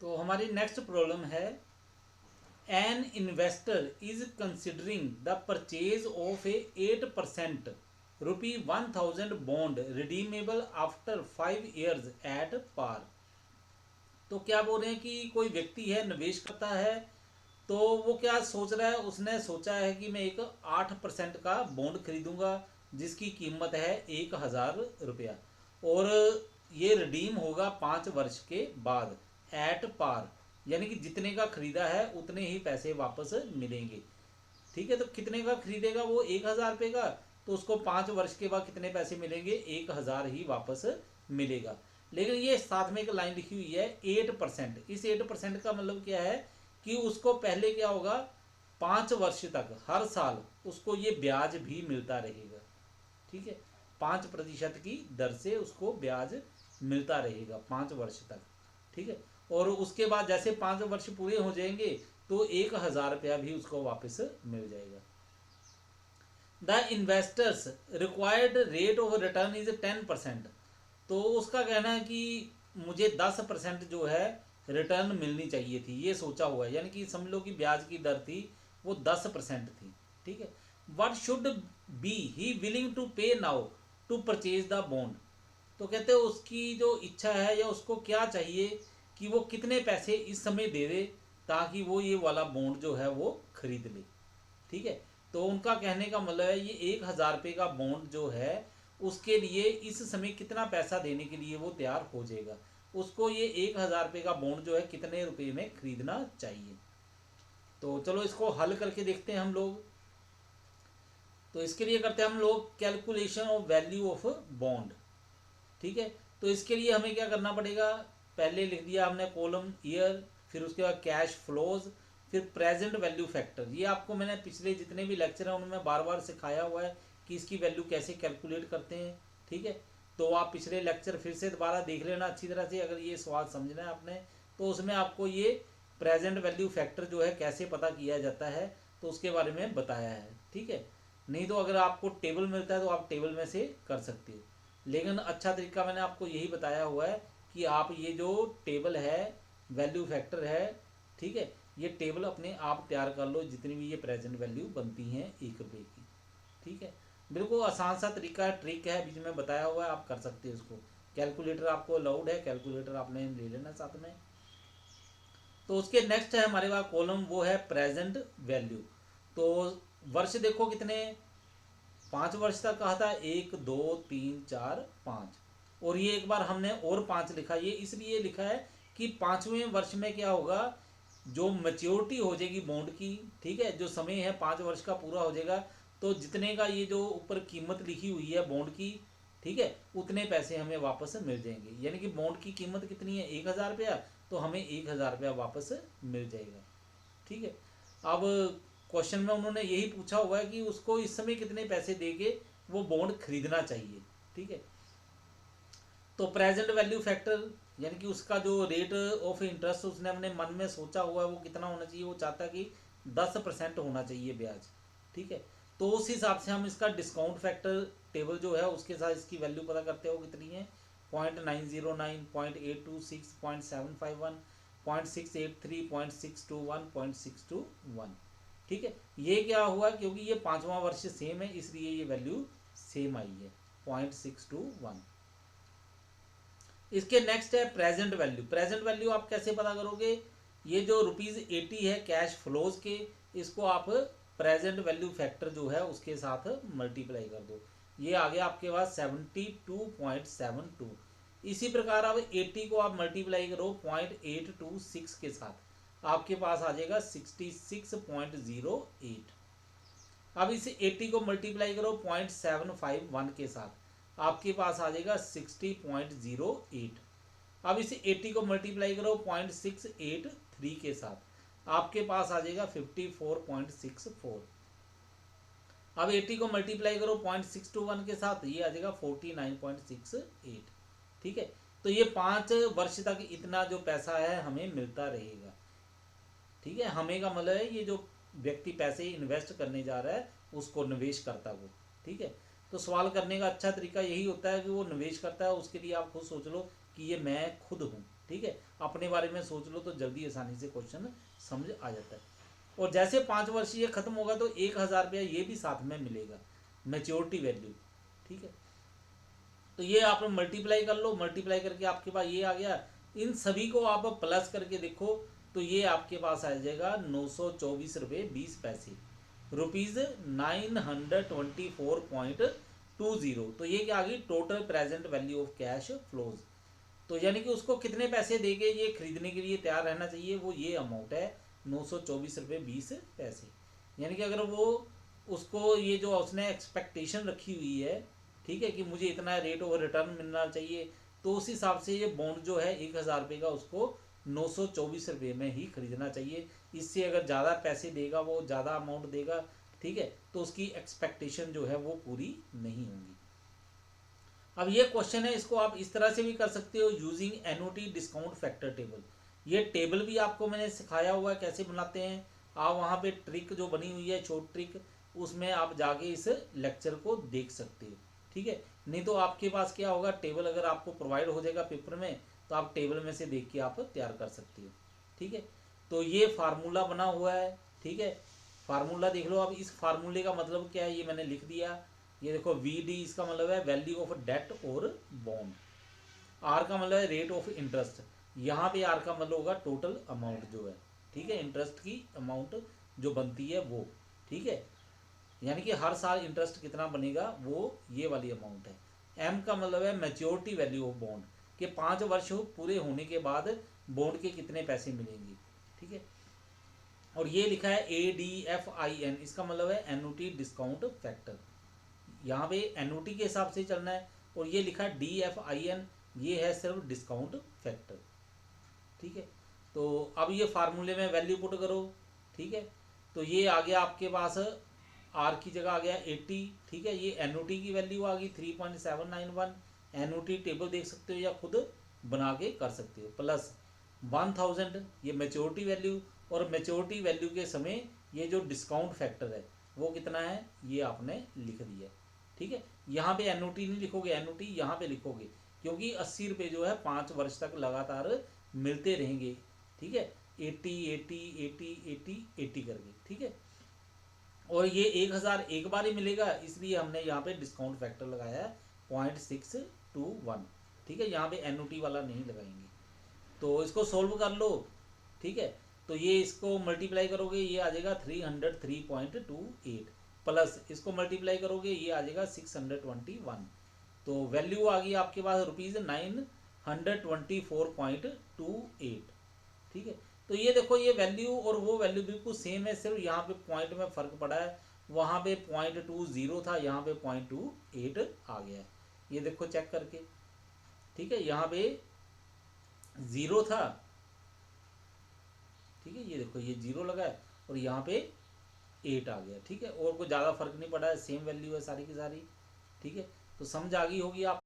तो हमारी next problem है, an investor is considering the purchase of a 8% ₹1000 bond redeemable after 5 years at par. तो क्या बोल रहे हैं कि कोई व्यक्ति है, निवेश करता है, तो वो क्या सोच रहा है, उसने सोचा है कि मैं एक 8% का बॉन्ड खरीदूंगा जिसकी कीमत है 1000 रुपया, और ये रिडीम होगा 5 वर्ष के बाद एट पार, यानी कि जितने का खरीदा है उतने ही पैसे वापस मिलेंगे। ठीक है, तो कितने का खरीदेगा वो, 1000 रुपये का, तो उसको 5 वर्ष के बाद कितने पैसे मिलेंगे, 1000 ही वापस मिलेगा। लेकिन ये साथ में एक लाइन लिखी हुई है 8%। इस 8% का मतलब क्या है कि उसको पहले क्या होगा, 5 वर्ष तक हर साल उसको ये ब्याज भी मिलता रहेगा। ठीक है, 5% की दर से उसको ब्याज मिलता रहेगा 5 वर्ष तक। ठीक है, और उसके बाद जैसे 5 वर्ष पूरे हो जाएंगे तो 1000 रुपया भी उसको वापस मिल जाएगा। The investors required rate of return is 10%। तो उसका कहना है कि मुझे 10% जो है रिटर्न मिलनी चाहिए थी, ये सोचा हुआ है, यानी कि समझ लो कि ब्याज की दर थी वो 10% थी। ठीक है, what should be he willing to pay now to purchase the bond. तो कहते हैं उसकी जो इच्छा है या उसको क्या चाहिए कि वो कितने पैसे इस समय दे दे ताकि वो ये वाला बॉन्ड जो है वो खरीद ले। ठीक है, तो उनका कहने का मतलब है ये 1000 रुपये का बॉन्ड जो है उसके लिए इस समय कितना पैसा देने के लिए वो तैयार हो जाएगा, उसको ये 1000 रुपये का बॉन्ड जो है कितने रुपए में खरीदना चाहिए। तो चलो इसको हल करके देखते हैं हम लोग। तो इसके लिए करते हैं हम लोग calculation of value of bond. ठीक है, तो इसके लिए हमें क्या करना पड़ेगा, पहले लिख दिया हमने कॉलम ईयर, फिर उसके बाद कैश फ्लोज, फिर प्रेजेंट वैल्यू फैक्टर। ये आपको मैंने पिछले जितने भी लेक्चर हैं उनमें बार बार सिखाया हुआ है कि इसकी वैल्यू कैसे कैलकुलेट करते हैं। ठीक है, तो आप पिछले लेक्चर फिर से दोबारा देख लेना अच्छी तरह से, अगर ये सवाल समझना है आपने तो उसमें आपको ये प्रेजेंट वैल्यू फैक्टर जो है कैसे पता किया जाता है तो उसके बारे में बताया है। ठीक है, नहीं तो अगर आपको टेबल मिलता है तो आप टेबल में से कर सकते हो, लेकिन अच्छा तरीका मैंने आपको यही बताया हुआ है कि आप ये जो टेबल है, वैल्यू फैक्टर है, ठीक है, ये टेबल अपने आप तैयार कर लो जितनी भी ये प्रेजेंट वैल्यू बनती हैं 1 रुपये की। ठीक है, बिल्कुल आसान सा तरीका है, ट्रिक है, बीच में बताया हुआ है, आप कर सकते हो इसको। कैलकुलेटर आपको अलाउड है, कैलकुलेटर आपने ले लेना साथ में। तो उसके नेक्स्ट है हमारे पास कॉलम, वो है प्रेजेंट वैल्यू। तो वर्ष देखो कितने, 5 वर्ष तक कहा था, 1 2 3 4 5, और ये एक बार हमने और 5 लिखा, ये इसलिए लिखा है कि 5वें वर्ष में क्या होगा, जो मेच्योरिटी हो जाएगी बॉन्ड की, ठीक है, जो समय है 5 वर्ष का पूरा हो जाएगा, तो जितने का ये जो ऊपर कीमत लिखी हुई है बॉन्ड की, ठीक है, उतने पैसे हमें वापस मिल जाएंगे। यानी कि बॉन्ड की कीमत कितनी है, 1000 रुपया, तो हमें 1000 रुपया वापस मिल जाएगा। ठीक है, अब क्वेश्चन में उन्होंने यही पूछा हुआ है कि उसको इस समय कितने पैसे देके वो बॉन्ड खरीदना चाहिए। ठीक है, तो प्रेजेंट वैल्यू फैक्टर यानी कि उसका जो रेट ऑफ इंटरेस्ट उसने अपने मन में सोचा हुआ है वो कितना होना चाहिए, वो चाहता है कि 10% होना चाहिए ब्याज। ठीक है, तो उस हिसाब से हम इसका डिस्काउंट फैक्टर टेबल जो है उसके साथ इसकी वैल्यू पता करते हो कितनी है, 0909, 0826, 0751, 0683, 0621, 0621। ठीक है, ये क्या हुआ, क्योंकि ये 5वां वर्ष सेम है इसलिए ये वैल्यू सेम आई है, 0621। इसके नेक्स्ट है प्रेजेंट वैल्यू। प्रेजेंट वैल्यू आप कैसे पता करोगे, ये जो ₹80 है कैश फ्लोज के, इसको आप प्रेजेंट वैल्यू फैक्टर जो है उसके साथ मल्टीप्लाई कर दो, ये आ गया आपके पास 72.72। इसी प्रकार अब 80 को आप मल्टीप्लाई करो 0.826 के साथ, आपके पास आ जाएगा 66.08। अब इस 80 को मल्टीप्लाई करो 0.751 के साथ, आपके पास आ जाएगा 60.08। अब इस 80 को मल्टीप्लाई करो 0.683 के साथ, आपके पास आ जाएगा 54.64। अब 80 को मल्टीप्लाई करो 0.621 के साथ, ये आ जाएगा 49.68। ठीक है, तो ये 5 वर्ष तक इतना जो पैसा है हमें मिलता रहेगा। ठीक है, हमें का मतलब है ये जो व्यक्ति पैसे इन्वेस्ट करने जा रहा है उसको, निवेश करता वो। ठीक है, तो सवाल करने का अच्छा तरीका यही होता है कि वो निवेश करता है, उसके लिए आप खुद सोच लो कि ये मैं खुद हूँ। ठीक है, अपने बारे में सोच लो तो जल्दी आसानी से क्वेश्चन समझ आ जाता है। और जैसे 5 वर्ष ये खत्म होगा तो 1,000 रुपया ये भी साथ में मिलेगा, मैच्योरिटी वैल्यू। ठीक है, तो ये आप मल्टीप्लाई कर लो, मल्टीप्लाई करके आपके पास ये आ गया। इन सभी को आप प्लस करके देखो तो ये आपके पास आ जाएगा 924 रुपये 20 पैसे, ₹924.20। तो ये क्या आ गई, total present value of cash flows. तो यानी कि उसको कितने पैसे देके ये खरीदने के लिए तैयार रहना चाहिए, वो ये अमाउंट है 924 रुपये 20 पैसे। यानी कि अगर वो उसको ये जो उसने एक्सपेक्टेशन रखी हुई है, ठीक है, कि मुझे इतना रेट ऑफ रिटर्न मिलना चाहिए, तो उस हिसाब से ये बॉन्ड जो है 1,000 रुपये का उसको 924 रुपये में ही खरीदना चाहिए। इससे अगर ज़्यादा पैसे देगा, वो ज़्यादा अमाउंट देगा, ठीक है, तो उसकी एक्सपेक्टेशन जो है वो पूरी नहीं होगी। अब ये क्वेश्चन है, इसको आप इस तरह से भी कर सकते हो, using NOT discount factor table. ये टेबल भी आपको मैंने सिखाया हुआ है कैसे बनाते हैं। आप वहाँ पे ट्रिक जो बनी हुई है, छोट ट्रिक, उसमें आप जाके इस लेक्चर को देख सकते हो। ठीक है, नहीं तो आपके पास क्या होगा, टेबल अगर आपको प्रोवाइड हो जाएगा पेपर में तो आप टेबल में से देख के आप तैयार कर सकते हो। ठीक है, तो ये फार्मूला बना हुआ है। ठीक है, फार्मूला देख लो। अब इस फार्मूले का मतलब क्या है, ये मैंने लिख दिया। ये देखो, VD इसका मतलब है वैल्यू ऑफ डेट और बॉन्ड, R का मतलब है रेट ऑफ इंटरेस्ट, यहाँ पे R का मतलब होगा टोटल अमाउंट जो है। ठीक है, इंटरेस्ट की अमाउंट जो बनती है वो। ठीक है, यानी कि हर साल इंटरेस्ट कितना बनेगा, वो ये वाली अमाउंट है। M का मतलब है मैच्योरिटी वैल्यू ऑफ बॉन्ड, कि 5 वर्ष पूरे होने के बाद बॉन्ड के कितने पैसे मिलेंगे। ठीक है, और ये लिखा है ADFIN, इसका मतलब है एन्युटी डिस्काउंट फैक्टर, यहाँ पे एनओटी के हिसाब से चलना है। और ये लिखा है DFIN, ये है सिर्फ डिस्काउंट फैक्टर। ठीक है, तो अब ये फार्मूले में वैल्यू पुट करो। ठीक है, तो ये आ गया आपके पास, R की जगह आ गया 80। ठीक है, ये एनओटी की वैल्यू आ गई 3.791। एनओटी टेबल देख सकते हो या खुद बना के कर सकते हो। प्लस 1000 ये मैच्योरिटी वैल्यू, और मैच्योरिटी वैल्यू के समय ये जो डिस्काउंट फैक्टर है वो कितना है, ये आपने लिख दिया। ठीक है, यहाँ पे एनओटी नहीं लिखोगे, एनओटी यहाँ पे लिखोगे, क्योंकि 80 रुपये जो है 5 वर्ष तक लगातार मिलते रहेंगे। ठीक है, 80 80 80 80 80 करके। ठीक है, और ये 1,000 एक बार ही मिलेगा, इसलिए हमने यहाँ पे डिस्काउंट फैक्टर लगाया है 0.621। ठीक है, यहाँ पे एनओटी वाला नहीं लगाएंगे। तो इसको सोल्व कर लो। ठीक है, तो ये इसको मल्टीप्लाई करोगे, ये आ जाएगा 303.28, प्लस इसको मल्टीप्लाई करोगे, ये आ जाएगा 621। तो वैल्यू आ गई आपके पास ₹924.28। ठीक है, तो ये देखो, ये वैल्यू और वो वैल्यू बिल्कुल सेम है, सिर्फ यहाँ पे पॉइंट में फ़र्क पड़ा है। वहाँ पे 0.20 था, यहाँ पे 0.28 आ गया है। ये देखो चेक करके। ठीक है, यहाँ पे 0 था। ठीक है, ये देखो, ये 0 लगा है और यहाँ पे 8 आ गया। ठीक है, और कोई ज़्यादा फर्क नहीं पड़ा है, सेम वैल्यू है सारी की सारी। ठीक है, तो समझ आ गई होगी आप।